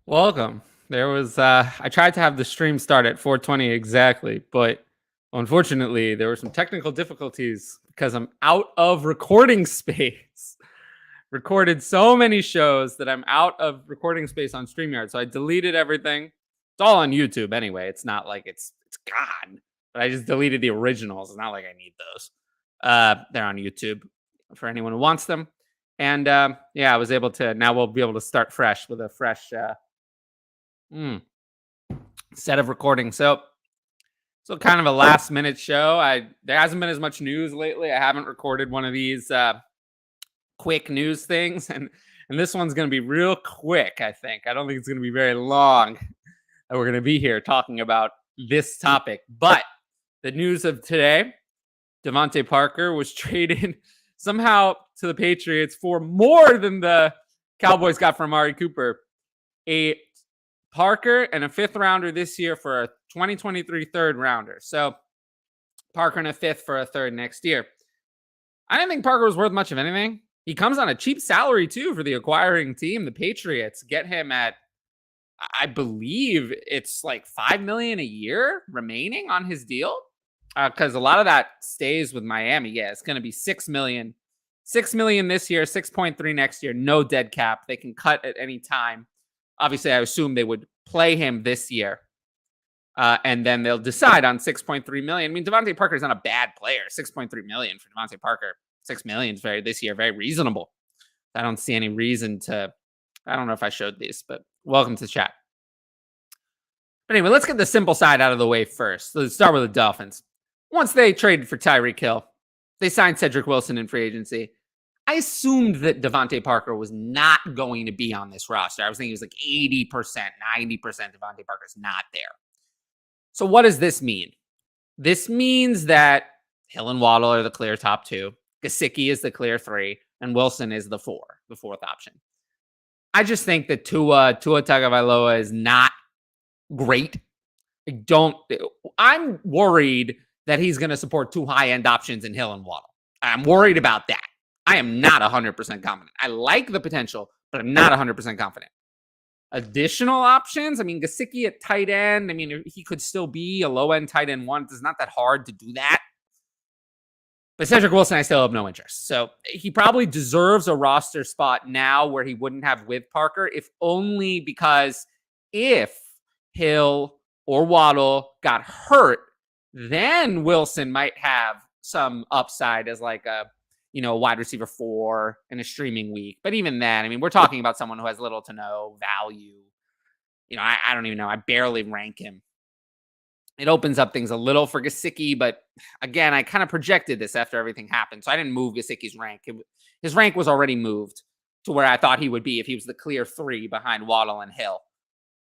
Welcome. There was I tried to have the stream start at 4:20 exactly, but unfortunately there were some technical difficulties because I'm out of recording space. Recorded so many shows that I'm out of recording space on StreamYard. So I deleted everything. It's all on YouTube anyway. It's not like it's gone. But I just deleted the originals. It's not like I need those. They're on YouTube for anyone who wants them. And yeah, I was able to now we'll be able to start fresh with a fresh set of recording. So kind of a last minute show. There hasn't been as much news lately. I haven't recorded one of these quick news things, and this one's going to be real quick. I don't think it's going to be very long that we're going to be here talking about this topic. But the news of today: DeVante Parker was traded somehow to the Patriots for more than the Cowboys got from Amari Cooper. A Parker and a fifth rounder this year for a 2023 third rounder. So Parker and a fifth for a third next year. I didn't think Parker was worth much of anything. He comes on a cheap salary too for the acquiring team. The Patriots get him at, I believe it's like $5 million a year remaining on his deal. Because a lot of that stays with Miami. Yeah, it's going to be $6 million. $6 million this year, 6.3 next year. No dead cap. They can cut at any time. Obviously, I assume they would play him this year. And then they'll decide on 6.3 million. I mean, DeVante Parker is not a bad player. 6.3 million for DeVante Parker. 6 million is this year very reasonable. I don't see any reason to. I don't know if I showed these, but welcome to chat. But anyway, let's get the simple side out of the way first. Let's start with the Dolphins. Once they traded for Tyreek Hill, they signed Cedric Wilson in free agency. I assumed that DeVante Parker was not going to be on this roster. I was thinking it was like 80%, 90% DeVante Parker's not there. So what does this mean? This means that Hill and Waddle are the clear top two. Gesicki is the clear three. And Wilson is the fourth option. I just think that Tua Tagovailoa is not great. I'm worried that he's going to support two high-end options in Hill and Waddle. I'm worried about that. I am not 100% confident. I like the potential, but I'm not 100% confident. Additional options, I mean, Gesicki at tight end, I mean, he could still be a low-end tight end one. It's not that hard to do that. But Cedric Wilson, I still have no interest. So he probably deserves a roster spot now where he wouldn't have with Parker, if only because if Hill or Waddle got hurt, then Wilson might have some upside as like a wide receiver 4 in a streaming week. But even then, I mean, we're talking about someone who has little to no value. I don't even know. I barely rank him. It opens up things a little for Gesicki, but again, I kind of projected this after everything happened. So I didn't move Gesicki's rank. His rank was already moved to where I thought he would be if he was the clear 3 behind Waddle and Hill.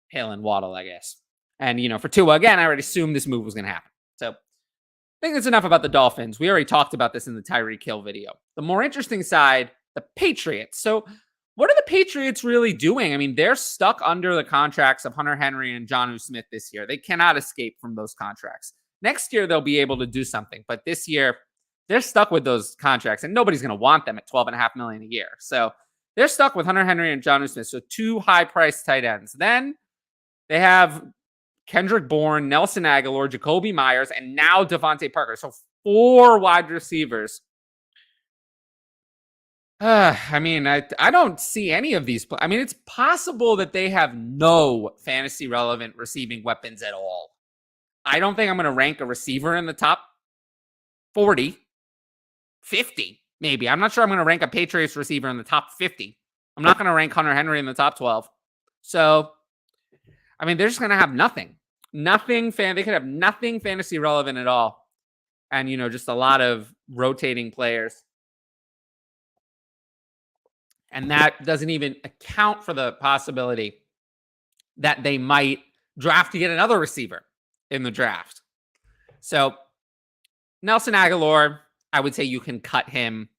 Hill and Waddle, I guess. And, for Tua, again, I already assumed this move was going to happen. So I think that's enough about the Dolphins. We already talked about this in the Tyreek Hill video. The more interesting side, the Patriots. So what are the Patriots really doing? I mean, they're stuck under the contracts of Hunter Henry and Jonnu Smith this year. They cannot escape from those contracts. Next year, they'll be able to do something. But this year, they're stuck with those contracts, and nobody's going to want them at $12.5 million a year. So they're stuck with Hunter Henry and Jonnu Smith. So 2 high-priced tight ends. Then they have Kendrick Bourne, Nelson Aguilar, Jacoby Myers, and now DeVante Parker. So 4 wide receivers. I mean, I don't see any of these. I mean, it's possible that they have no fantasy relevant receiving weapons at all. I don't think I'm going to rank a receiver in the top 40, 50, maybe. I'm not sure I'm going to rank a Patriots receiver in the top 50. I'm not going to rank Hunter Henry in the top 12. So, I mean, they're just going to have nothing. They could have nothing fantasy relevant at all. And, just a lot of rotating players. And that doesn't even account for the possibility that they might draft to get another receiver in the draft. So Nelson Aguilar, I would say you can cut him.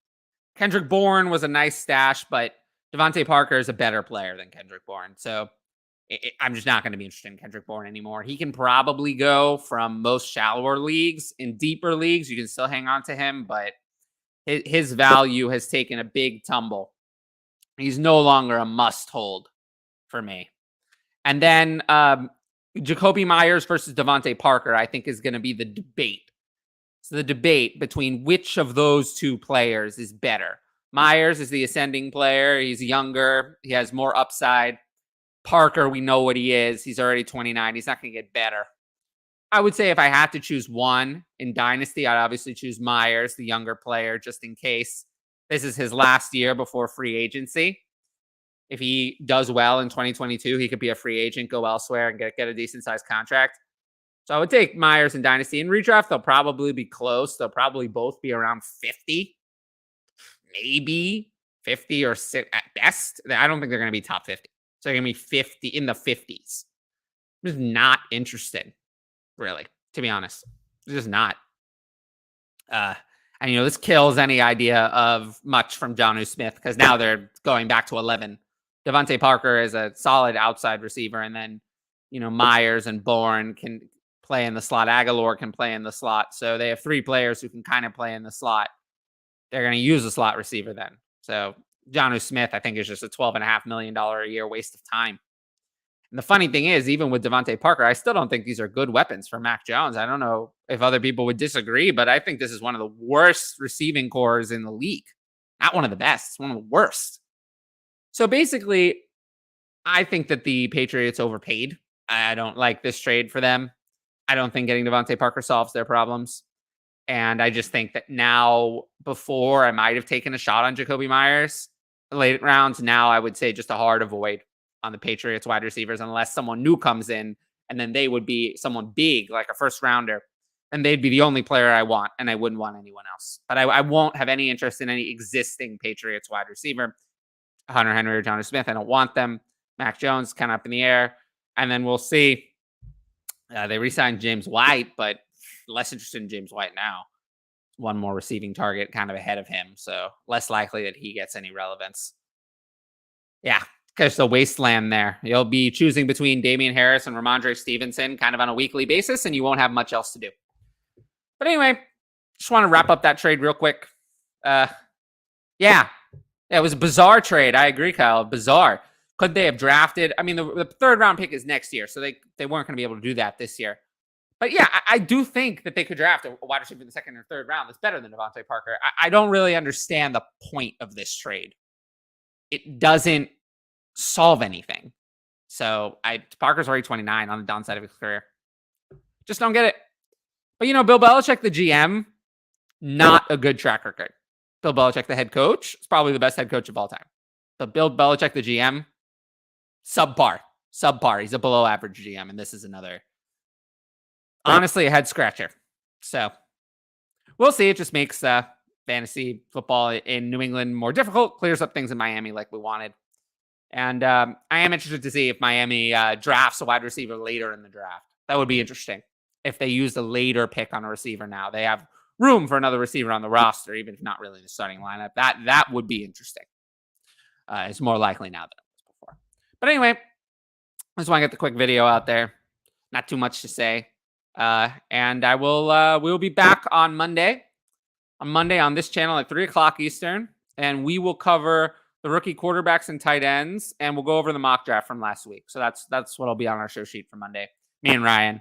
Kendrick Bourne was a nice stash, but DeVante Parker is a better player than Kendrick Bourne. So I'm just not going to be interested in Kendrick Bourne anymore. He can probably go from most shallower leagues. In deeper leagues, you can still hang on to him, but his value has taken a big tumble. He's no longer a must hold for me. And then Jacoby Myers versus DeVante Parker, I think, is going to be the debate. So the debate between which of those two players is better. Myers is the ascending player. He's younger. He has more upside. Parker, we know what he is. He's already 29. He's not going to get better. I would say if I had to choose one in Dynasty, I'd obviously choose Myers, the younger player, just in case this is his last year before free agency. If he does well in 2022, he could be a free agent, go elsewhere, and get a decent-sized contract. So I would take Myers in Dynasty. In redraft, they'll probably be close. They'll probably both be around 50, maybe 50 or 6 at best. I don't think they're going to be top 50. So they're going to be 50 in the 50s. I'm just not interested, really, to be honest. Just not. And, this kills any idea of much from Jonnu Smith because now they're going back to 11. DeVante Parker is a solid outside receiver. And then, Myers and Bourne can play in the slot. Aguilar can play in the slot. So they have 3 players who can kind of play in the slot. They're going to use a slot receiver then. So Jonnu Smith, I think, is just a $12.5 million a year waste of time. And the funny thing is, even with DeVante Parker, I still don't think these are good weapons for Mac Jones. I don't know if other people would disagree, but I think this is one of the worst receiving cores in the league. Not one of the best. It's one of the worst. So basically, I think that the Patriots overpaid. I don't like this trade for them. I don't think getting DeVante Parker solves their problems. And I just think that now, before I might have taken a shot on Jacoby Myers late rounds, now I would say just a hard avoid on the Patriots wide receivers unless someone new comes in, and then they would be someone big, like a first rounder, and they'd be the only player I want, and I wouldn't want anyone else. But I won't have any interest in any existing Patriots wide receiver. Hunter Henry or Jonnu Smith, I don't want them. Mac Jones, kind of up in the air. And then we'll see. They re-signed James White, but less interested in James White now. One more receiving target kind of ahead of him, so less likely that he gets any relevance. Yeah, because the wasteland there. You'll be choosing between Damian Harris and Ramondre Stevenson kind of on a weekly basis, and you won't have much else to do. But anyway, just want to wrap up that trade real quick. Yeah, it was a bizarre trade. I agree, Kyle. Bizarre. Could they have drafted? I mean, the 3rd round pick is next year, so they weren't going to be able to do that this year. But yeah, I do think that they could draft a wide receiver in the 2nd or 3rd round that's better than DeVante Parker. I don't really understand the point of this trade. It doesn't solve anything. So Parker's already 29 on the downside of his career. Just don't get it. But Bill Belichick, the GM, not a good track record. Bill Belichick, the head coach, is probably the best head coach of all time. But Bill Belichick, the GM, subpar. He's a below average GM, and this is another, honestly, a head scratcher. So we'll see. It just makes fantasy football in New England more difficult, clears up things in Miami like we wanted. And I am interested to see if Miami drafts a wide receiver later in the draft. That would be interesting. If they use a later pick on a receiver now, they have room for another receiver on the roster, even if not really in the starting lineup. That would be interesting. It's more likely now than it was before. But anyway, I just want to get the quick video out there. Not too much to say. And I will we'll be back on Monday. On Monday on this channel at 3 o'clock Eastern. And we will cover the rookie quarterbacks and tight ends. And we'll go over the mock draft from last week. So that's what'll be on our show sheet for Monday. Me and Ryan.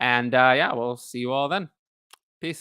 And yeah, we'll see you all then.